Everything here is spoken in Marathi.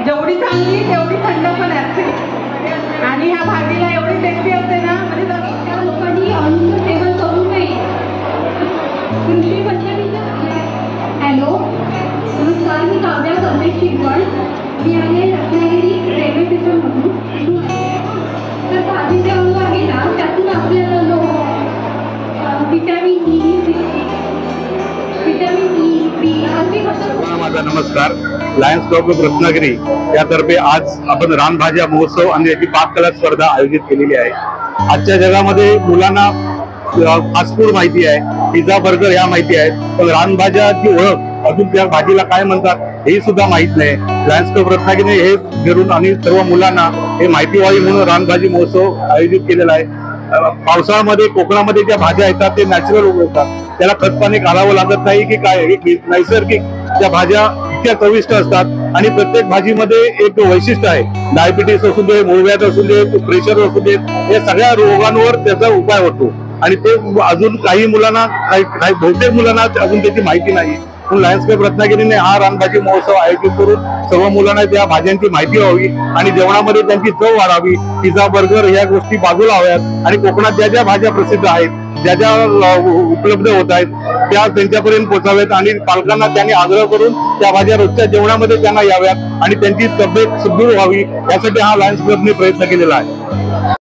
जेवढी चांगली तेवढी थंड पण असते आणि ह्या भाजीला एवढी टेस्टी असते ना, म्हणजे त्या लोकांनी अन्न सेवन करू नये. कृषी पंचायतीच्या हॅलो नमस्कार, मी काव्या संदेश शिकवण. मी आहे रत्नागिरी रेल्वे स्टेशनमधून. तर भाजी जे अन्न आहे ना, त्यातून आपल्याला विटॅमिन ई बी असे माझा नमस्कार. लायन्स क्लब ऑफ रत्नागिरी यातर्फे आज आपण रानभाज्या महोत्सव आणि याची पाककला स्पर्धा आयोजित केलेली आहे. आजच्या जगामध्ये मुलांना फास्ट फूड माहिती आहे, पिझ्झा बर्गर ह्या माहिती आहेत, पण रानभाज्याची ओळख अजून त्या भाजीला काय म्हणतात हे सुद्धा माहित नाही. लायन्स क्लब रत्नागिरी हे घेऊन आणि सर्व मुलांना हे माहिती व्हावी म्हणून रानभाजी महोत्सव आयोजित केलेला आहे. पावसाळ्यामध्ये कोकणामध्ये ज्या भाज्या येतात ते नॅचरल उगवतात, त्याला खत पाणी घालावं लागत नाही की काय, नैसर्गिक त्या भाज्या इतक्या चविष्ट असतात आणि प्रत्येक भाजीमध्ये एक वैशिष्ट्य आहे. डायबिटीस असू दे, मूळव्याध असू दे, प्रेशर असू दे, या सगळ्या रोगांवर त्याचा उपाय होतो आणि ते अजून काही मुलांना बहुतेक मुलांना अजून त्याची माहिती नाही. म्हणून लायन्स क्लब रत्नागिरीने हा रानभाजी महोत्सव आयोजित करून सर्व मुलांना त्या भाज्यांची माहिती व्हावी आणि जेवणामध्ये त्यांची चव वाढावी. पिझ्झा बर्गर ह्या गोष्टी बाजूला हव्यात आणि कोकणात ज्या ज्या भाज्या प्रसिद्ध आहेत, ज्या ज्या उपलब्ध होत आहेत त्या त्यांच्यापर्यंत पोहोचाव्यात आणि पालकांना त्यांनी आग्रह करून त्या भाज्या रोजच्या जेवणामध्ये त्यांना याव्यात आणि त्यांची तब्येत सुदृढ व्हावी यासाठी हा लायन्स क्लबने प्रयत्न केलेला आहे.